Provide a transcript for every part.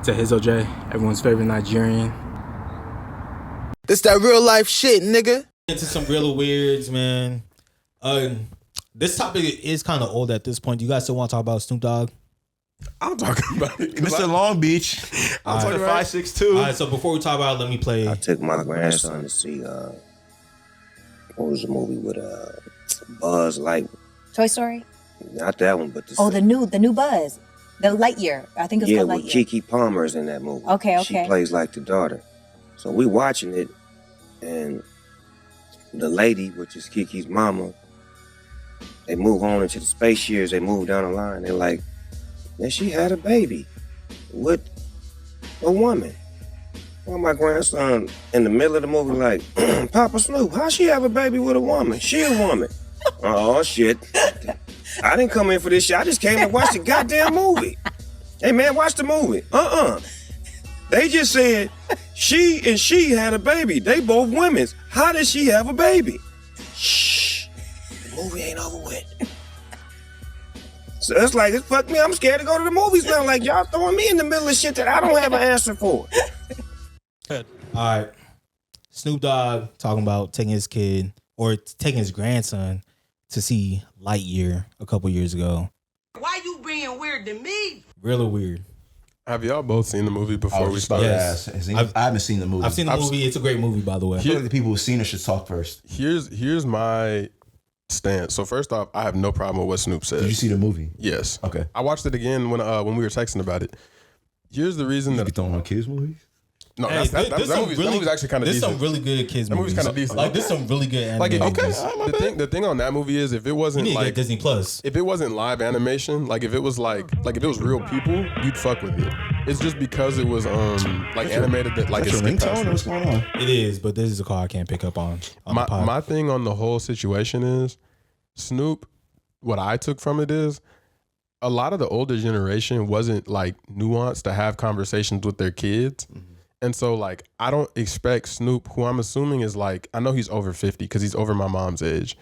It's Ehizoje, everyone's favorite Nigerian. This that real life shit, nigga. Into some real weirds, man. This topic is kind of old at this point. Do you guys still want to talk about Snoop Dogg? I'm talking about it. Mr. Long Beach. I'm talking about 562. All right, so before we talk about it, let me play. I took my grandson to see what was the movie with Buzz Lightyear? Toy Story? Not that one, but the new Buzz. The Lightyear. I think it's called with Lightyear. Kiki Palmer's in that movie. Okay. She plays like the daughter. So we watching it, and the lady, which is Kiki's mama, they move on into the space years. They move down the line. They're like, man, she had a baby with a woman. Well, my grandson in the middle of the movie like, Papa Snoop, how she have a baby with a woman? She a woman. Oh, shit. I didn't come in for this shit. I just came to watch the goddamn movie. Hey, man, watch the movie. They just said she had a baby. They both women's. How did she have a baby? Shh. The movie ain't over with. So it's like, fuck me, I'm scared to go to the movies now. Like, y'all throwing me in the middle of shit that I don't have an answer for. All right. Snoop Dogg talking about taking his kid or taking his grandson to see Lightyear a couple years ago. Why you being weird to me? Really weird. Have y'all both seen the movie before we started? started? Yes. I haven't seen the movie. I've seen the movie. It's a great movie, by the way. I feel like the people who've seen it should talk first. Here's my stance. So first off, I have no problem with what Snoop said. Did you see the movie? Yes. Okay. I watched it again when we were texting about it. Here's the reason You that be throwing on kids' movies? no, Hey, that movie's actually kind of There's decent. some really good kids That movie's movies. kinda decent. Like, there's some really good anime. Like, movies. the thing on that movie is if it You wasn't need to get like Disney Plus. if it wasn't live animation, like if it was like if it was real people, you'd fuck with it. It's just because it was animated that like Is it's that your ringtone or what's going on? It is, but this is a call I can't pick up on the pod. My thing on the whole situation is Snoop. What I took from it is a lot of the older generation wasn't like nuanced to have conversations with their kids. Mm-hmm. And so like I don't expect Snoop, who I'm assuming is like, I know he's over 50 because he's over my mom's age.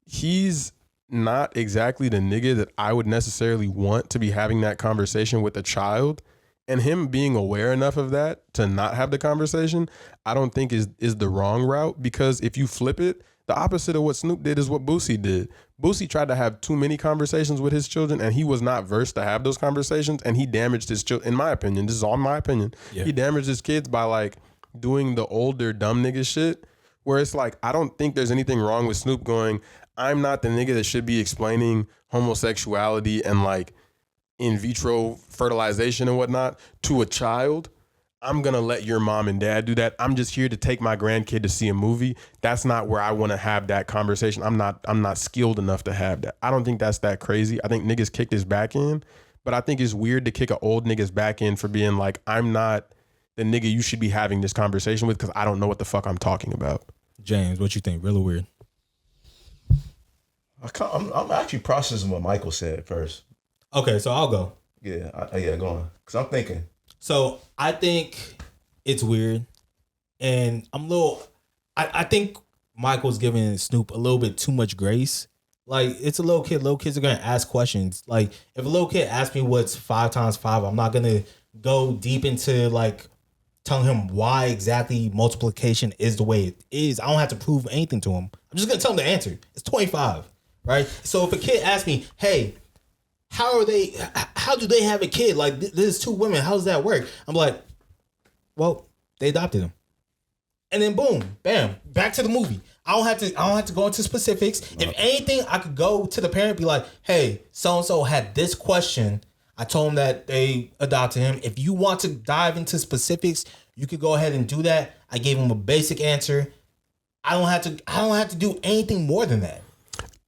He's not exactly the nigga that I would necessarily want to be having that conversation with a child. And him being aware enough of that to not have the conversation, I don't think is the wrong route, because if you flip it, the opposite of what Snoop did is what Boosie did. Boosie tried to have too many conversations with his children, and he was not versed to have those conversations, and he damaged his children. In my opinion, this is all my opinion. Yeah. He damaged his kids by like doing the older dumb nigga shit, where it's like, I don't think there's anything wrong with Snoop going, I'm not the nigga that should be explaining homosexuality and like in vitro fertilization and whatnot to a child. I'm going to let your mom and dad do that. I'm just here to take my grandkid to see a movie. That's not where I want to have that conversation. I'm not skilled enough to have that. I don't think that's that crazy. I think niggas kicked his back in, but I think it's weird to kick an old nigga's back in for being like, I'm not the nigga you should be having this conversation with because I don't know what the fuck I'm talking about. James, what you think? Really weird. I'm actually processing what Michael said first. Okay, so I'll go. Yeah, go on. Because I'm thinking. So I think it's weird, and I think Michael's giving Snoop a little bit too much grace. Like, it's a little kid. Little kids are gonna ask questions. Like, if a little kid asks me what's 5 times 5, I'm not gonna go deep into like telling him why exactly multiplication is the way it is. I don't have to prove anything to him. I'm just gonna tell him the answer. It's 25, right? So if a kid asks me, hey, how do they have a kid? Like, there's 2 women. How does that work? I'm like, well, they adopted him. And then boom, bam, back to the movie. I don't have to go into specifics. If anything, I could go to the parent, be like, hey, so-and-so had this question. I told him that they adopted him. If you want to dive into specifics, you could go ahead and do that. I gave him a basic answer. I don't have to do anything more than that.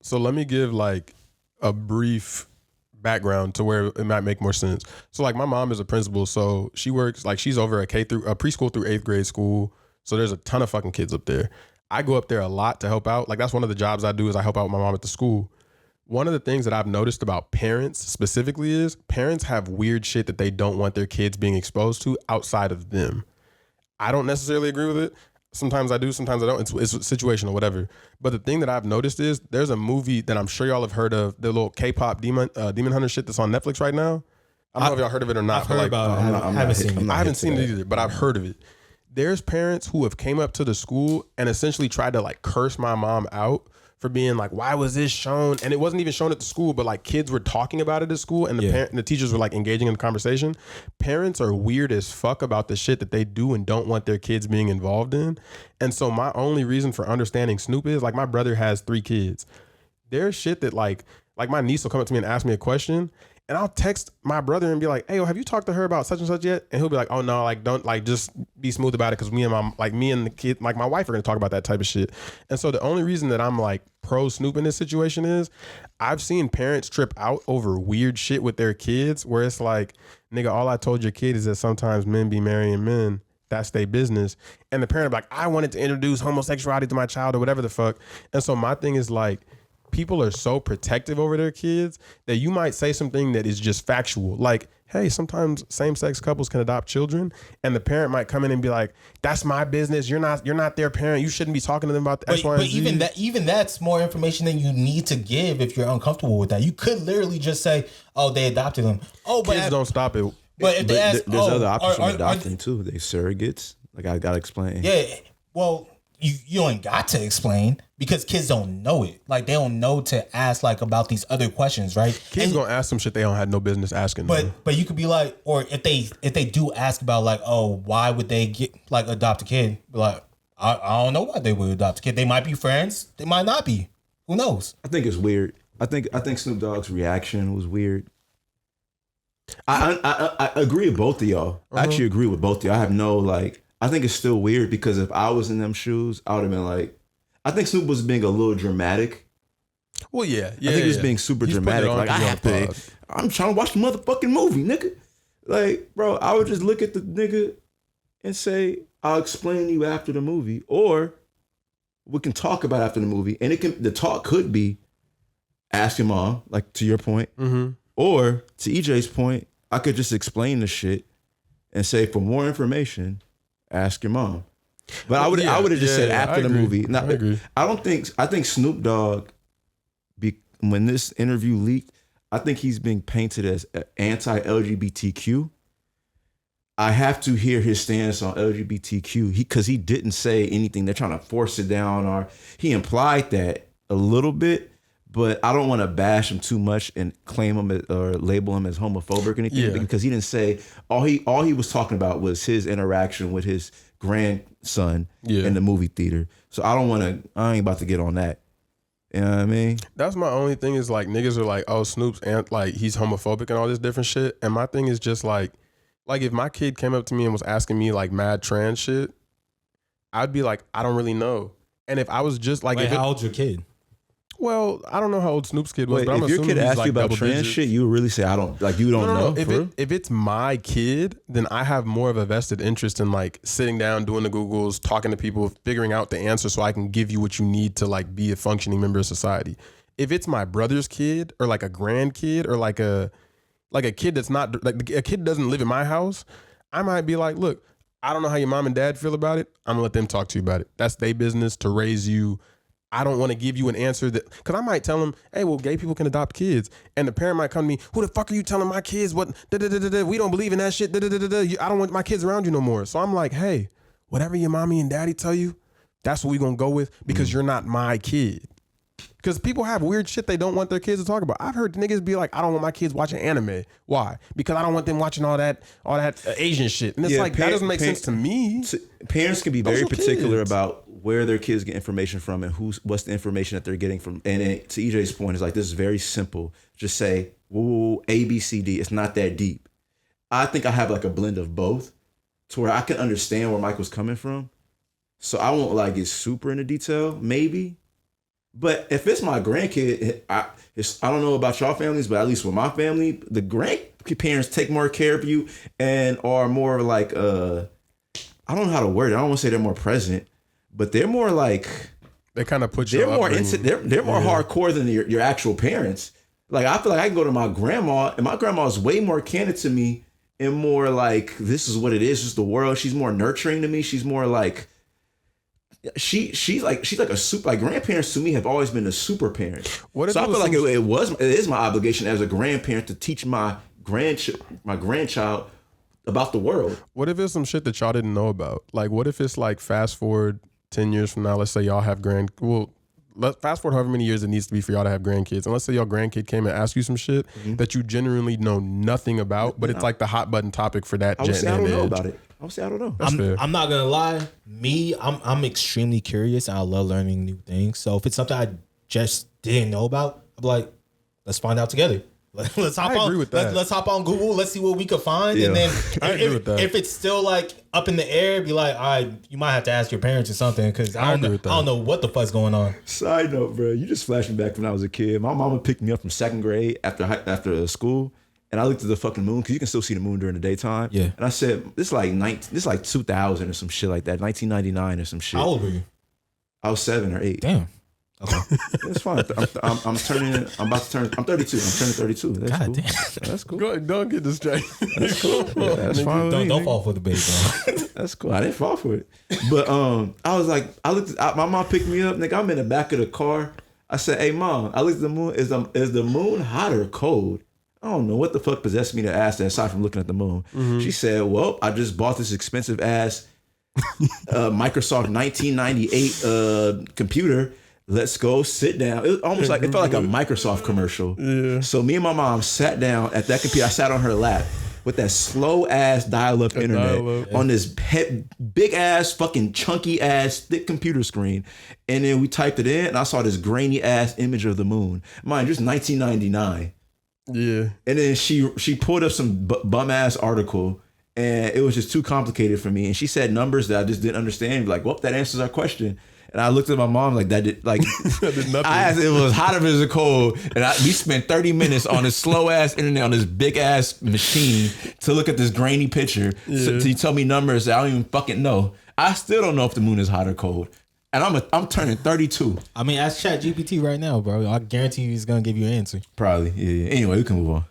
So let me give like a brief background to where it might make more sense. So like my mom is a principal, so she works like she's over a preschool through 8th grade school. So there's a ton of fucking kids up there. I go up there a lot to help out. Like that's one of the jobs I do is I help out my mom at the school. One of the things that I've noticed about parents specifically is parents have weird shit that they don't want their kids being exposed to outside of them. I don't necessarily agree with it. Sometimes I do, sometimes I don't. It's situational, whatever. But the thing that I've noticed is there's a movie that I'm sure y'all have heard of, the little K-pop demon hunter shit that's on Netflix right now. I don't know if y'all heard of it or not. I've heard about it. I haven't seen it. I haven't seen it either, but I've heard of it. There's parents who have came up to the school and essentially tried to like curse my mom out for being like, why was this shown? And it wasn't even shown at the school, but like kids were talking about it at school and the teachers were like engaging in the conversation. Parents are weird as fuck about the shit that they do and don't want their kids being involved in. And so my only reason for understanding Snoop is like my brother has 3 kids. There's shit that like my niece will come up to me and ask me a question. And I'll text my brother and be like, hey, yo, have you talked to her about such and such yet? And he'll be like, oh no, like don't like just be smooth about it because me and the kid, like my wife are gonna talk about that type of shit. And so the only reason that I'm like pro Snoop in this situation is I've seen parents trip out over weird shit with their kids where it's like, nigga, all I told your kid is that sometimes men be marrying men. That's their business. And the parent be like, I wanted to introduce homosexuality to my child or whatever the fuck. And so my thing is like, people are so protective over their kids that you might say something that is just factual. Like, hey, sometimes same-sex couples can adopt children, and the parent might come in and be like, that's my business. You're not their parent. You shouldn't be talking to them about the X, Y, and Z. But even that's more information than you need to give if you're uncomfortable with that. You could literally just say, oh, they adopted them. Oh, but kids don't stop it. But if they ask, there's other options for adopting too. They surrogates. Like I gotta explain. Yeah, well, you ain't got to explain because kids don't know it. Like they don't know to ask like about these other questions, right? Kids gonna ask some shit they don't have no business asking. But you could be like, or if they do ask about like, oh, why would they get like adopt a kid? Be like, I don't know why they would adopt a kid. They might be friends. They might not be. Who knows? I think it's weird. I think Snoop Dogg's reaction was weird. I agree with both of y'all. I actually agree with both of y'all. I have no like. I think it's still weird because if I was in them shoes, I would have been like, I think Snoop was being a little dramatic. Well, yeah. I think he was being super dramatic. Like, I'm trying to watch the motherfucking movie, nigga. Like, bro, I would just look at the nigga and say, I'll explain to you after the movie, or we can talk about it after the movie. And the talk could be ask your mom, like to your point, or to EJ's point, I could just explain the shit and say, for more information, ask your mom. But I would have just said after the movie. Now, I agree. I think Snoop Dogg, when this interview leaked, I think he's being painted as anti-LGBTQ. I have to hear his stance on LGBTQ because he didn't say anything. They're trying to force it down, or he implied that a little bit. But I don't want to bash him too much and claim him or label him as homophobic or anything because he didn't say all he was talking about was his interaction with his grandson in the movie theater. So I ain't about to get on that. You know what I mean? That's my only thing is like niggas are like, oh, Snoop's like he's homophobic and all this different shit. And my thing is just like if my kid came up to me and was asking me like mad trans shit, I'd be like, I don't really know. And if I was just like, how old's your kid? Well, I don't know how old Snoop's kid was, Wait, but I'm if your assuming kid he's asked like you about trans digits. shit, you would really say, I don't, like, you don't know? If it's my kid, then I have more of a vested interest in like sitting down, doing the Googles, talking to people, figuring out the answer so I can give you what you need to like be a functioning member of society. If it's my brother's kid or like a grandkid or like a kid that's not, like a kid doesn't live in my house, I might be like, look, I don't know how your mom and dad feel about it. I'm gonna let them talk to you about it. That's their business to raise you. I don't want to give you an answer that, because I might tell them, hey, well, gay people can adopt kids. And the parent might come to me, who the fuck are you telling my kids what, we don't believe in that shit, I don't want my kids around you no more. So I'm like, hey, whatever your mommy and daddy tell you, that's what we gonna go with because you're not my kid. Because people have weird shit they don't want their kids to talk about. I've heard niggas be like, I don't want my kids watching anime. Why? Because I don't want them watching all that Asian shit. And it's like, that doesn't make sense to me. Parents can be very particular about where their kids get information from and what's the information that they're getting from. And to EJ's point, is like, this is very simple. Just say, whoa, A, B, C, D. It's not that deep. I think I have like a blend of both to where I can understand where Michael's coming from. So I won't like get super into detail, maybe. But if it's my grandkid, I don't know about y'all families, but at least with my family, the grandparents take more care of you and are more like, I don't know how to word it. I don't want to say they're more present, but they're more like, they kind of put you they're more hardcore than your actual parents. Like, I feel like I can go to my grandma and my grandma is way more candid to me and more like, this is what it is, just the world. She's more nurturing to me. She's more like, she's like a super, like grandparents to me have always been a super parent. So I feel like it is my obligation as a grandparent to teach my grandchild about the world. What if it's some shit that y'all didn't know about? Like, what if it's like fast forward 10 years from now, let's say y'all have fast forward however many years it needs to be for y'all to have grandkids. And let's say your grandkid came and asked you some shit that you genuinely know nothing about, but it's like the hot button topic for that. I would say I don't know about it. I would say I don't know. I'm not gonna lie. I'm extremely curious and I love learning new things. So if it's something I just didn't know about, I'm like, let's find out together. Let's hop on. Let's hop on Google. Let's see what we could find. Yeah. And then if it's still like up in the air, be like, all right, you might have to ask your parents or something because I don't know what the fuck's going on. Side note, bro, you just flashed me back when I was a kid. My mama picked me up from second grade after school, and I looked at the fucking moon because you can still see the moon during the daytime. Yeah. And I said, this is like 2000 or some shit like that, 1999 or some shit. How old were you? I was 7 or 8. Damn. Okay. That's fine. I'm 32. I'm turning 32. That's God cool. damn. That's cool. Go ahead, don't get distracted. That's cool. Yeah, that's fine. Don't fall for the bait, bro. That's cool. I didn't fall for it. But I was like, my mom picked me up, nigga. I'm in the back of the car. I said, hey mom, I looked at the moon. Is the moon hot or cold? I don't know what the fuck possessed me to ask that aside from looking at the moon. Mm-hmm. She said, well, I just bought this expensive ass Microsoft 1998 computer. Let's go sit down. It felt like a Microsoft commercial. Yeah. So me and my mom sat down at that computer. I sat on her lap with that slow ass dial-up internet on this big ass fucking chunky ass thick computer screen. And then we typed it in and I saw this grainy ass image of the moon. Mind you, it's 1999. Yeah. And then she pulled up some bum ass article and it was just too complicated for me. And she said numbers that I just didn't understand. Like, well, that answers our question. And I looked at my mom like that did nothing. I asked if it was hot or is it cold, and we spent 30 minutes on this slow ass internet on this big ass machine to look at this grainy picture. So, to tell me numbers that I don't even fucking know. I still don't know if the moon is hot or cold, and I'm turning 32. I mean, ask ChatGPT right now, bro. I guarantee you he's gonna give you an answer. Probably, yeah. Anyway, we can move on.